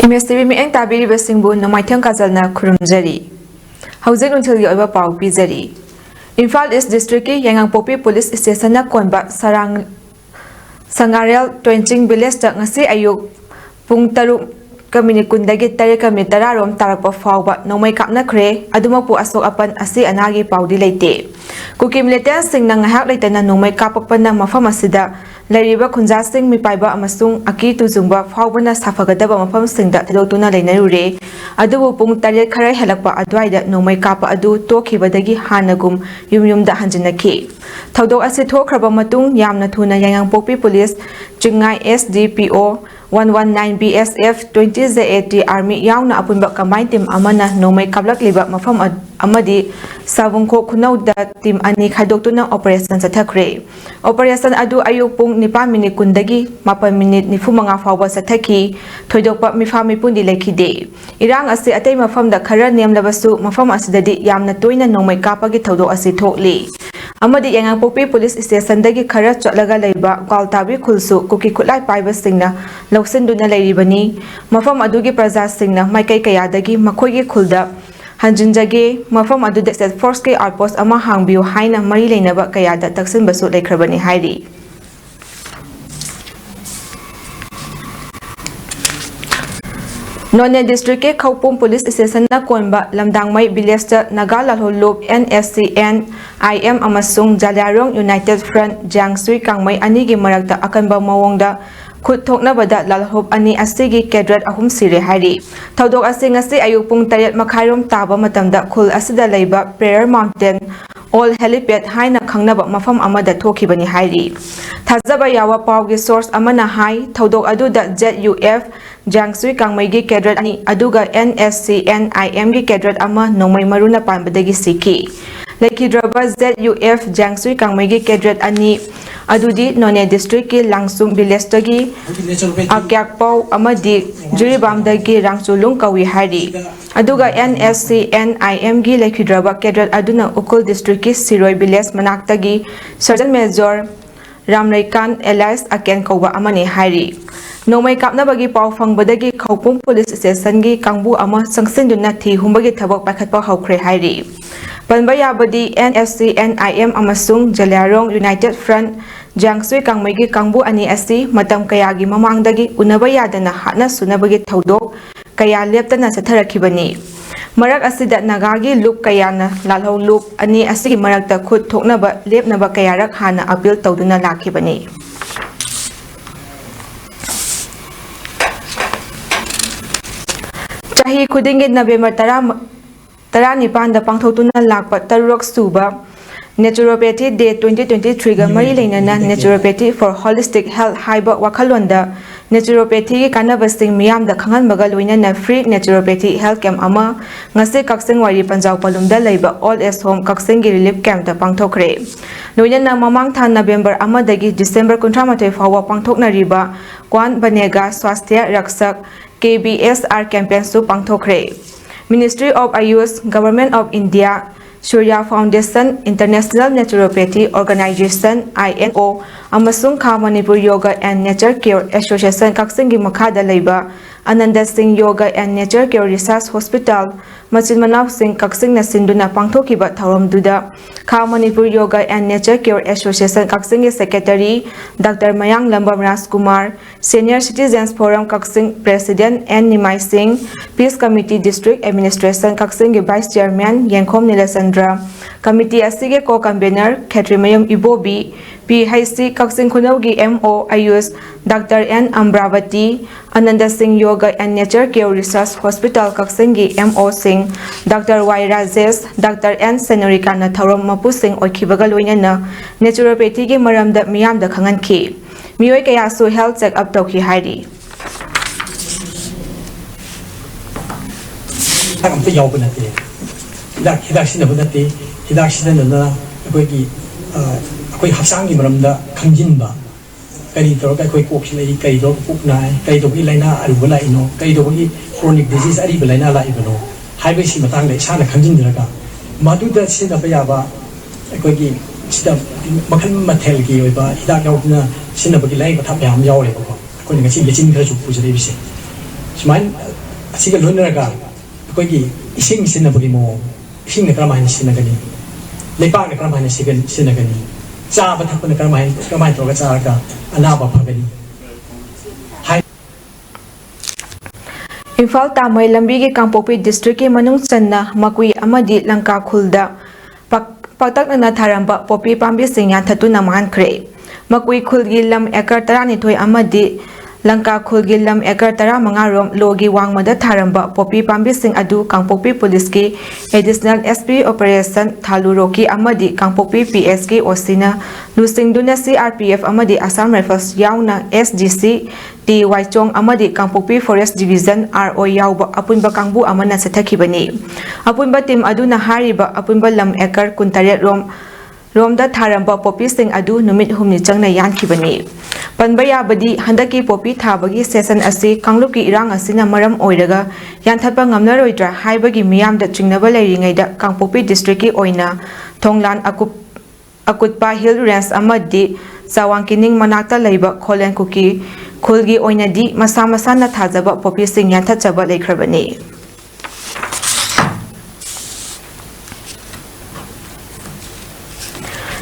MSTV mi eng tabiri besingbu nomaithang kajalna khurumjari. Haujek nunthilgi oiba pau pijari. Imphal East District ki Yangangpopi Police Station na konba Sangarel Twenching Village ta ngasi ayuk pung 3:10 rom tarakpa fawba nomai kapna khre adumapu asok apan asi anagi paudi leite. Kukim leten sing na ngahak leitana nomai kapakpana mafam asida Lariba Kunja Singh Mipaiba Amasung Aki Tuzungba Fawbana Safagadaba Mafam Singda Lotuna Lenarure Adu Pung Taret Kare Helakpa Adwaida Nomai Kapa Adu Tokibadagi Hanagum Yumda Hanjanaki. Taudo Asito Krabamatung Yamna Tuna Yangangpopi Police Jingai SDPO 119 BSF 20 ZAT Army Yauna Apunba Kamai Tim Amana Nomai Kablak Liba Mafam Amadi Savungko Kunauda Tim Ani Khadokuna Operation Satakre. Operation Adu Ayupung Nipa minute kundagi, mapa minute ni fumanga fawba sathaki, thoidokpa mifami pundi lekhide. Irang ase atay mafam da khara niam labasu mafam asidadi yamna toina nomai kapagi thodok ase thokli. Amadi Yangangpopi Police Station dagi khara chotlaga leiba Gwaltabi khulsu kuki khulai paiba singna loksinduna leiribani. Mafam adugi praja singna maikai kayadagi makhoigi khulda Hanjunjage mafam adu State Force ke outpost ama hangbiu haina mari leinaba kayada taksin basu lekhrabani hairi. Nonne District ke Khaupum Police Station na konba Lamdangmai Village Naga Lalholup NSCN IM amasung Jalarong United Front Jangsui Kangmai anigi marakta akanba mawongda khut thoknabada lalhop ani asigi cadret ahum sire hari thodok ase ngasi ayupung 3 makhairom taba matamda khul asida leiba Prayer Mountain All Helipad haina khangnaba mafam amada thokhibani hairi thajaba yawa pawgi source amana hai thodok aduda ZUF Jangsui Kangmai gi cadret ani aduga NSCN IM gi cadret ama nomai maruna panbadagi siki Lekhidraba ZUF Jangsui Kangmai gi cadret ani Adudi Nonne District ki Langsum Village tagi Akyakpau amadi Juribam dagi Rangchulung kawi hari Aduga NSCN IM gi Lekhidraba cadret aduna Ukul District ki Siroi Village manak tagi Sergeant Major Ramraikan Elias Aken kauba amani hari Nomai kapnabagi pau fangbadagi Khaupum Police Station gi kangbu ama sangsinduna thi humbagi thabak pakhatpa haukhre hari Panba yabadi NSCN IM amasung Jalarong United Front Jangsui Kangmai gi kangbu ani asi matam kayagi mamangdagi unaba yadana hatna sunabagi thodok kaya leptana satharakibani Marak asida nagagi loop kayana lalhau loop ani asigi marakta khut thoknaba lepnaba kayarak hana appeal tawduna lakhibani Chahi khudingi November 19 da pangthotuna lakpa taruk suba Naturopathy Day 2023 ga mari leinana Naturopathy for Holistic Health haiba wakhalonda Naturopathy gi kanabasing miyam da khanganbaga loinana free Naturopathy Health Camp ama ngase kaksing wari Panjau Palumda leiba Old Age Home kaksing gi relief camp da pangthokre loinana mamang than November amadagi December 18 fawa pangthoknariba Kwan Banega Swasthya Raksak KBSR campaign su pangthokre Ministry of Ayush Government of India Surya Foundation International Naturopathy Organization INO amasung Kha Manipur Yoga and Nature Care Association kaksingi makhada leiba Ananda Singh Yoga and Nature Care Research Hospital Machin Manaw Singh kaksing na sinduna pangthokiba thawramduda Kha Manipur Yoga and Nature Care Association kaksingi Secretary Dr. Mayang Lambam Rajkumar Senior Citizens Forum kaksing President N. Nimai Singh Peace Committee District Administration kaksingi Vice Chairman Yengkhom Nilasandra Committee asige co-convener Khetrimayam Ibobi PHC Kaksing Khunaugi MO Ayush Dr. N. Amravati Ananda Singh Yoga and Nature Care Research Hospital Kaksingi MO Singh Dr. Y. Rajesh Dr. N. Senorika na Thauram Mapu Singh oikhibaga loinana Naturopathy gi maramda miyamda khangankhi Miyoi kaya su health check up tawkhi hairi amta yawba nate hidak sinaba nate hidak sinana akoigi akwai hapsanggi maramda khangjinba kari toroka akwai koksi lai kari do puknai kari do gi laina aruba laino kari do gi chronic disease ariba laina laibano haibe si matang le sana khangjindiraga maduda sinaba yaba akoigi sida makhan mathel gi oiba hidak yawna sinaba gi lai pathap yam yawle ko ko ni ngasi lechin khara chu pujare bise sumain asiga lunraga koi gi ising sinabagi mo ising na kramai sinagani lepa na kramai sinagani cha ba thap na kramai to ga cha ga anaba phagani Imphal Tamai lambi gi Kangpokpi district ki manung channa makui amadi Langka khulda paktak na tharamba popi pambi singya thatu naman khre makui khulgi lam ekar 12 amadi Langka khulgi lam ekar 15 rom logi wangmada tharamba popi pambi sing adu Kangpokpi police ki additional SP operation Thaluroki amadi Kangpokpi PS ki osina lusingduna CRPF amadi Assam Rifles yauna SGC TY Chong amadi Kangpokpi Forest Division RO yauba apunba kangbu amana sathakibani apunba team aduna hariba apunba lam ekar 18 romda tharamba popi sing adu numit humni changna yankibani panba yabadi handaki popi thabagi session asi kangluki irang asina maram oiraga yanthatpa ngamnaroidra haibagi miyamda chingnaba leiringaida Kangpokpi district ki oina thonglan akutpa hill range amadi Sawangkining manakta leiba kholen kuki khulgi oinadi masa masana thajaba popi sing yanthatchaba leikrabani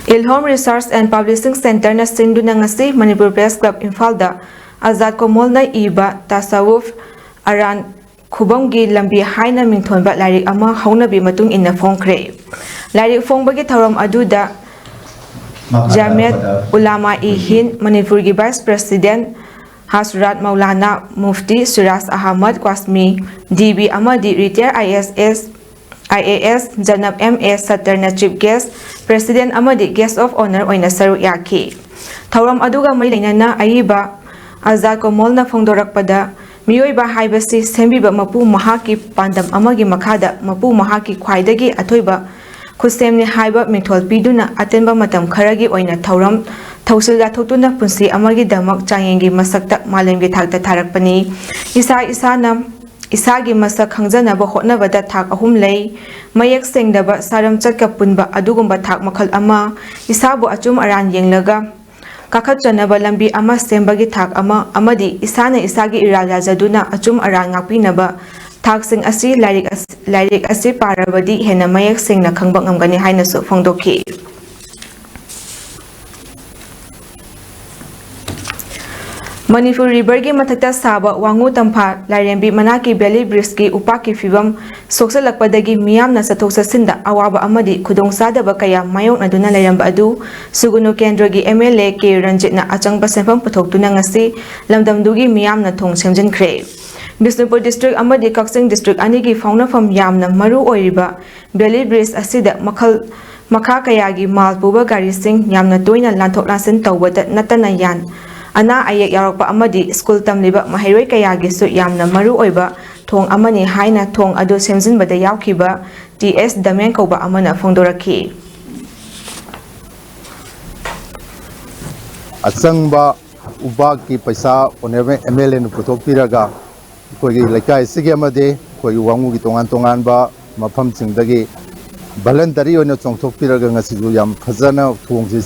Ilhom Research and Publishing Center na sinduna ngasi Manipur Press Club Imphal-da Azad Komol na iba tasawuf aran khubamgi lambi haina mingthonba lairik ama haunabi matung inna phongkhre lairik phongbagi thorom aduda Jamiat Ulama i Hind Manipur gi Vice President Hasrat Maulana Mufti Suraj Ahmad Qasmi DB amadi retired IAS Janab MA Satarna Chief Guest President amadi Guest of Honor oina saru yaki Thauram aduga mai leinana aiba Azad Komol na phongdorakpada miyoiba haibasi sembiba mapu mahaki pandam amagi makhada mapu mahaki khwaidagi athoiba Kusemni haiba mingthol piduna atenba matam kharagi oina thauram thausilga thotuna punsi amagi damak changengi masakta malemgi thakta tharakpani isagi masak khangjanaba hotnabada thak ahum lei mayak sengdaba saram chatka punba adugumba thak makhal ama isabu achum aran yenglaga kakhatjanaba lambi ama sembagi thak ama amadi isana isagi irajaduna achum aran ngakpinaba Thaksing asi lairik asi parabadi hena mayak singna khangba ngamgani haina su phongdokhi Manipur River gi mathakta saba wangu tampha lairembi manaki Valley Bridge ki upaki fibam soksalakpadagi miyamna sathok sasinda awaba amadi khudongsadaba kaya mayoknaduna lairamba adu sugunu kendra gi MLA K Ranjitna achangba senfam puthoktuna ngasi lamdamdugi miyamna thong semjinkhre Bisnupur District amadi Kaksing District anigi faunafam yamna maru oiriba Valley Bridge asida makha kayagi mal puba gari sing yamna toina lanthok lasin tawbata natana yan ana ayek yarakpa amadi school tamliba mahairoi kayagi su yamna maru oiba thong amani haina thong adu semjinbada yaukhiba TS Damen kauba amana phongdorakhi Asangba uba ki paisa onebe MLA nu puthokpiraga koigi laikai sige amade koigi wangu gi tongan ba mafam singdagi voluntary oina chongthokpiraga ngasiju yam phajana thongji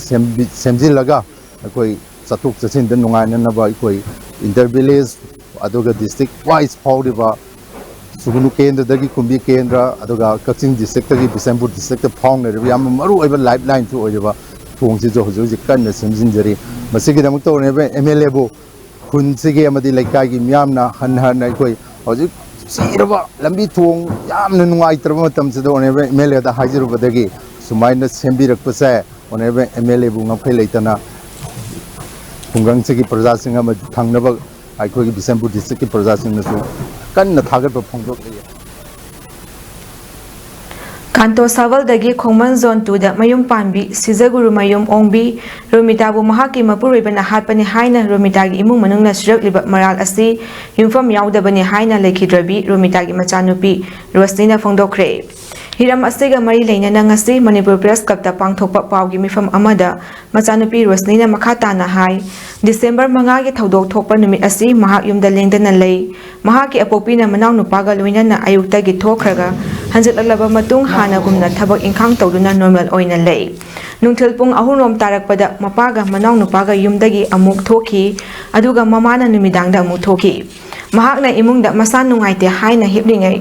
semjilaga koi chatuk chachin den nungaina na ba koi intervillage adoga district wise phaudiba sugunu kendra dagi kumbi kendra adoga Kaching district dagi Bisempur district phawne ri yam maru oiba lifeline thu oiba thongji jo hoji kanna semjinjari masigi damuk to ne MLA bo kun sige amadi laikai gi myamna han koi hoji siraba lambi thong yamna nungai traba matam se do ne MLA da hajiru badagi sumaina sembirak pasa onebe MLA bu ngaphai leitana Hungang sigi praja singa ma thangnaba aikoi gi Bisempur district ki praja singna su kanna thagat ba phongdok le Kanto Saval dagi Khongman Zone 2 da mayum panbi Sizaguru mayum ongbi Romita bu mahaki mapuroibana hatpani haina Romita gi imung manungna sirakliba maral asi yumfam yaudabani haina lekhidrabi Romita gi machanupi Rosnina phongdokre Hiram asiga mari leinana ngasi Manipur Press Club ta pangthokpa pawgi mifam amada machanupi Rosnina makhatana hai December 5 gi thodok thokpa numit asi mahak yumda lengdana lei mahaki apopina manaw nupaga loinana ayukta gi thokhraga hanjatlalaba matung hanagumna thabak ingkhang tawduna normal oina lei nungthil pung ahunrom tarakpada mapaga manaw nupaga yumdagi amuk thoki aduga mamana numidangda amuk thoki ꯃꯍꯥꯛꯅ ꯏꯃꯨꯡꯗ ꯃꯁꯥ ꯅꯨꯡꯉꯥꯏꯇꯦ ꯍꯥꯏꯅ ꯍꯤꯞꯂꯤꯉꯩ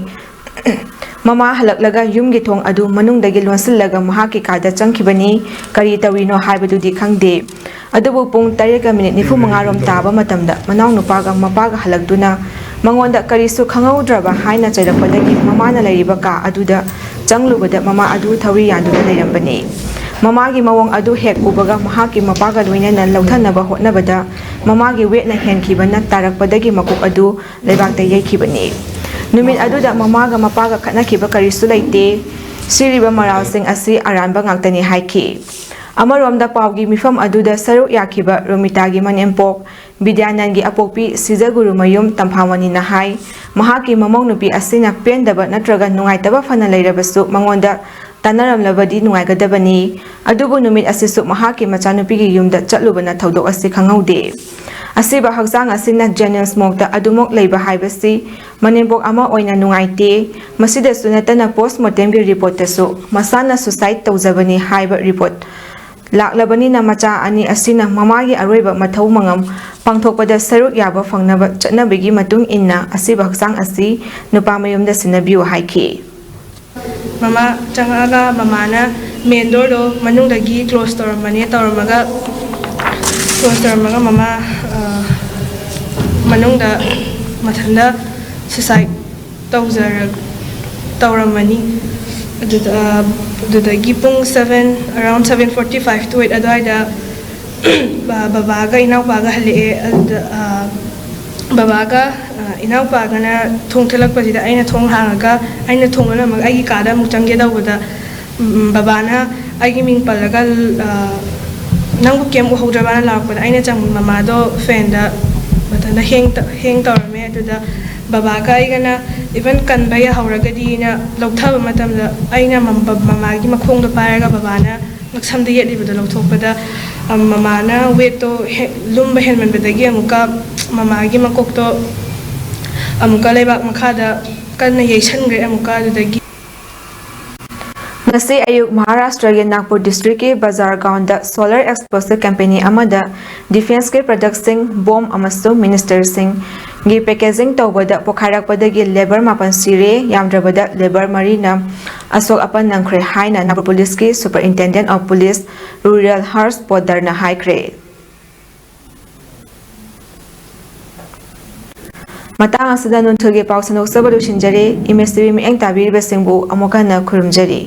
ꯃꯃꯥ ꯍꯜꯂꯛꯂꯒ ꯌꯨꯝꯒꯤ ꯊꯣꯡ ꯑꯗꯨ ꯃꯅꯨꯡꯗꯒꯤ ꯂꯣꯟꯁꯤꯜꯂꯒ ꯃꯍꯥꯛꯀꯤ ꯀꯥꯗ ꯆꯪꯈꯤꯕꯅꯤ꯫ ꯀꯔꯤ ꯇꯧꯔꯤꯅꯣ ꯍꯥꯏꯕꯗꯨꯗꯤ ꯈꯪꯗꯦ꯫ ꯑꯗꯨꯕꯨ ꯄꯨꯡ 8:45 ꯔꯣꯝ ꯇꯥꯕ ꯃꯇꯝꯗ ꯃꯅꯥꯎꯅꯨꯄꯥꯒ ꯃꯄꯥꯒ ꯍꯜꯂꯛꯇꯨꯅ ꯃꯉꯣꯟꯗ ꯀꯔꯤꯁꯨ ꯈꯪꯍꯧꯗ꯭ꯔꯕ ꯍꯥꯏꯅ ꯆꯩꯔꯛꯄꯗꯒꯤ ꯃꯃꯥꯅ ꯂꯩꯔꯤꯕ ꯀꯥ ꯑꯗꯨꯗ ꯆꯪꯂꯨꯕꯗ ꯃꯃꯥ ꯑꯗꯨ ꯊꯧꯔꯤ ꯌꯥꯟꯗꯨꯅ ꯂꯩꯔꯝꯕꯅꯤ꯫ ꯃꯃꯥꯒꯤ ꯃꯑꯣꯡ ꯑꯗꯨ ꯍꯦꯛ ꯎꯕꯒ ꯃꯍꯥꯛꯀꯤ ꯃꯄꯥꯒ ꯂꯣꯏꯅꯅ ꯂꯧꯊꯅꯕ ꯍꯣꯠꯅꯕꯗ ꯃꯃꯥꯒꯤ ꯋꯦꯠꯅ ꯍꯦꯟꯈꯤꯕꯅ ꯇꯥꯔꯛꯄꯗꯒꯤ ꯃꯀꯣꯛ ꯑꯗꯨ ꯂꯩꯕꯥꯛꯇ ꯌꯩꯈꯤꯕꯅꯤ꯫ ꯅꯨꯃꯤꯠ ꯑꯗꯨꯗ ꯃꯃꯥꯒ ꯃꯄꯥꯒ ꯈꯠꯅꯈꯤꯕ ꯀꯔꯤꯁꯨ ꯂꯩꯇꯦ꯫ ꯁꯤꯔꯤꯕ ꯃꯔꯥꯜꯁꯤꯡ ꯑꯁꯤ ꯑꯔꯥꯟꯕ ꯉꯥꯛꯇꯅꯤ ꯍꯥꯏꯈꯤ꯫ ꯑꯃꯔꯣꯝꯗ ꯄꯥꯎꯒꯤ ꯃꯤꯐꯝ ꯑꯗꯨꯗ ꯁꯔꯨꯛ ꯌꯥꯈꯤꯕ ꯔꯣꯃꯤꯇꯥꯒꯤ ꯃꯅꯦꯝꯄꯣꯛ ꯕꯤꯗ꯭ꯌꯥꯅꯟꯒꯤ ꯑꯄꯣꯛꯄꯤ ꯁꯤꯖꯒꯨꯔꯨꯃꯌꯨꯝ ꯇꯝꯐꯥꯃꯅꯤꯅ ꯍꯥꯏ ꯃꯍꯥꯛꯀꯤ ꯃꯃꯧ ꯅꯨꯄꯤ ꯑꯁꯤꯅ ꯄꯦꯟꯗꯕ ꯅꯠꯇ꯭ꯔꯒ ꯅꯨꯡꯉꯥꯏꯇꯕ ꯐꯅ ꯂꯩꯔꯕꯁꯨ ꯃꯉꯣꯟꯗ ꯇꯥꯟꯅꯔꯝꯂꯕꯗꯤ ꯅꯨꯡꯉꯥꯏꯒꯗꯕꯅꯤ꯫ ꯑꯗꯨꯕꯨ ꯅꯨꯃꯤꯠ ꯑꯁꯤꯁꯨ ꯃꯍꯥꯛꯀꯤ ꯃꯆꯥꯅꯨꯄꯤꯒꯤ ꯌꯨꯝꯗ ꯆꯠꯂꯨꯕꯅ ꯊꯧꯗꯣꯛ ꯑꯁꯤ ꯈꯪꯍꯧꯗꯦ꯫ ꯑꯁꯤꯕ ꯍꯛꯆꯥꯡ ꯑꯁꯤꯅ ꯖꯦꯅꯤꯝꯁ ꯃꯣꯛꯇ ꯑꯗꯨꯃꯛ ꯂꯩꯕ ꯍꯥꯏꯕꯁꯤ ꯃꯅꯦꯝꯄꯣꯛ ꯑꯃ ꯑꯣꯏꯅ ꯅꯨꯡꯉꯥꯏꯇꯦ꯫ ꯃꯁꯤꯗꯁꯨ ꯅꯠꯇꯅ ꯄꯣꯁꯠꯃꯣꯔꯇꯦꯝꯒꯤ ꯔꯤꯄꯣꯔꯠꯇꯁꯨ ꯃꯁꯥꯅ ꯁꯨꯁꯥꯏꯗ ꯇꯧꯖꯕꯅꯤ ꯍꯥꯏꯕ ꯔꯤꯄꯣꯔꯠ ꯂꯥꯛꯂꯕꯅꯤꯅ ꯃꯆꯥ ꯑꯅꯤ ꯑꯁꯤꯅ ꯃꯃꯥꯒꯤ ꯑꯔꯣꯏꯕ ꯃꯊꯧ ꯃꯉꯝ ꯄꯥꯡꯊꯣꯛꯄꯗ ꯁꯔꯨꯛ ꯌꯥꯕ ꯐꯪꯅꯕ ꯆꯠꯅꯕꯤꯒꯤ ꯃꯇꯨꯡ ꯏꯟꯅ ꯑꯁꯤꯕ ꯍꯛꯆꯥꯡ ꯑꯁꯤ ꯅꯨꯄꯥ ꯃꯌꯨꯝꯗ ꯁꯤꯟꯅꯕꯤꯌꯨ ꯍꯥꯏꯈꯤ꯫ ꯃꯃꯥ ꯆꯪꯉꯛꯑꯒ ꯃꯃꯥꯅ ꯃꯦꯟ ꯗꯣꯔꯗꯣ ꯃꯅꯨꯡꯗꯒꯤ ꯀ꯭ꯂꯣꯖ ꯇꯧꯔꯝꯃꯒ ꯃꯃꯥ ꯃꯅꯨꯡꯗ ꯃꯊꯟꯇ ꯁꯨꯁꯥꯏꯗ ꯇꯧꯔꯝꯃꯅꯤ꯫ ꯑꯗꯨꯗꯒꯤ ꯄꯨꯡ 7:45 to 8 ꯑꯗꯨꯋꯥꯏꯗ ꯕꯕꯥꯒ ꯏꯅꯥꯎꯄꯥꯒ ꯍꯜꯂꯛꯑꯦ꯫ ꯑꯗꯨꯗ ꯕꯕꯥꯒ ꯏꯅꯥꯎꯄꯥꯒꯅ ꯊꯣꯡ ꯊꯤꯜꯂꯛꯄꯁꯤꯗ ꯑꯩꯅ ꯊꯣꯡ ꯍꯥꯡꯉꯒ ꯑꯩꯅ ꯊꯣꯡ ꯂꯣꯜꯂꯝꯃꯒ ꯑꯩꯒꯤ ꯀꯥꯗ ꯑꯃꯨꯛ ꯆꯪꯒꯦ ꯇꯧꯕꯗ ꯕꯕꯥꯅ ꯑꯩꯒꯤ ꯃꯤꯡ ꯄꯜꯂꯒ ꯅꯪꯕꯨ ꯀꯩꯝ ꯎꯍꯧꯗ꯭ꯔꯕꯅ ꯂꯥꯎꯔꯛꯄꯗ ꯑꯩꯅ ꯆꯪꯕ ꯃꯃꯥꯗꯣ ꯐꯦꯟꯗ ꯃꯊꯟꯇ ꯍꯦꯡ ꯇꯧꯔꯝꯃꯦ꯫ ꯑꯗꯨꯗ ꯕꯕꯥꯒ ꯑꯩꯒꯅ ꯏꯚꯟ ꯀꯟꯕ ꯌꯥꯍꯧꯔꯒꯗꯤꯅ ꯂꯧꯊꯕ ꯃꯇꯝꯗ ꯑꯩꯅ ꯃꯃꯥꯒꯤ ꯃꯈꯣꯡꯗꯣ ꯄꯥꯏꯔꯒ ꯕꯕꯥꯅ ꯉꯛꯁꯝꯗ ꯌꯦꯠꯂꯤꯕꯗꯣ ꯂꯧꯊꯣꯛꯄꯗ ꯃꯃꯥꯅ ꯋꯦꯠꯇꯣ ꯂꯨꯝꯕ ꯍꯦꯟꯃꯟꯕꯗꯒꯤ ꯑꯃꯨꯛꯀ ꯃꯃꯥꯒꯤ ꯃꯀꯣꯛꯇꯣ ꯑꯃꯨꯛꯀ ꯂꯩꯕꯥꯛ ꯃꯈꯥꯗ ꯀꯟꯅ ꯌꯩꯁꯟꯈ꯭ꯔꯦ ꯑꯃꯨꯛꯀ ꯑꯗꯨꯗꯒꯤ ꯉꯁꯤ ꯑꯌꯨꯛ ꯃꯍꯥꯔꯥꯁꯇ꯭ꯔꯒꯤ ꯅꯥꯒꯄꯨꯔ ꯗꯤꯁꯇ꯭ꯔꯤꯛꯀꯤ ꯕꯖꯥꯔ ꯒ꯭ꯔꯥꯎꯟꯗ ꯁꯣꯂꯔ ꯑꯦꯛꯁꯄ꯭ꯂꯣꯁꯤꯚ ꯀꯝꯄꯦꯅꯤ ꯑꯃꯗ ꯗꯤꯐꯦꯟꯁꯀꯤ ꯄ꯭ꯔꯗꯛꯁꯤꯡ, ꯕꯣꯝ ꯑꯃꯁꯨꯡ ꯃꯤꯅꯤꯁꯇꯔꯁꯤꯡꯒꯤ ꯄꯦꯀꯦꯖꯤꯡ ꯇꯧꯕꯗ ꯄꯣꯈꯥꯏꯔꯛꯄꯗꯒꯤ ꯂꯦꯕꯔ 9 ꯁꯤꯔꯦ, ꯌꯥꯝꯗ꯭ꯔꯕꯗ ꯂꯦꯕꯔ 4ꯅ ꯑꯁꯣꯛ-ꯑꯄꯟ ꯅꯪꯈ꯭ꯔꯦ ꯍꯥꯏꯅ ꯅꯥꯒꯄꯨꯔ ꯄꯨꯂꯤꯁꯀꯤ ꯁꯨꯄꯔꯏꯟꯇꯦꯟꯗꯦꯟꯠ ꯑꯣꯐ ꯄꯨꯂꯤꯁ ꯔꯨꯔꯦꯜ ꯍꯔꯁ ꯄꯣꯗꯔꯅ ꯍꯥꯏꯈ꯭ꯔꯦ꯫ ꯃꯇꯥꯡ ꯑꯁꯤꯗ ꯅꯨꯡꯊꯤꯜꯒꯤ ꯄꯥꯎ ꯁꯟꯗꯣꯛꯆꯕ ꯂꯣꯏꯁꯤꯟꯖꯔꯦ꯫ ꯏꯃꯦꯖ ꯇꯤꯚꯤ ꯃꯤꯠꯌꯦꯡ ꯇꯥꯕꯤꯔꯤꯕꯁꯤꯡꯕꯨ ꯑꯃꯨꯛ ꯍꯟꯅ ꯈꯨꯔꯨꯝꯖꯔꯤ꯫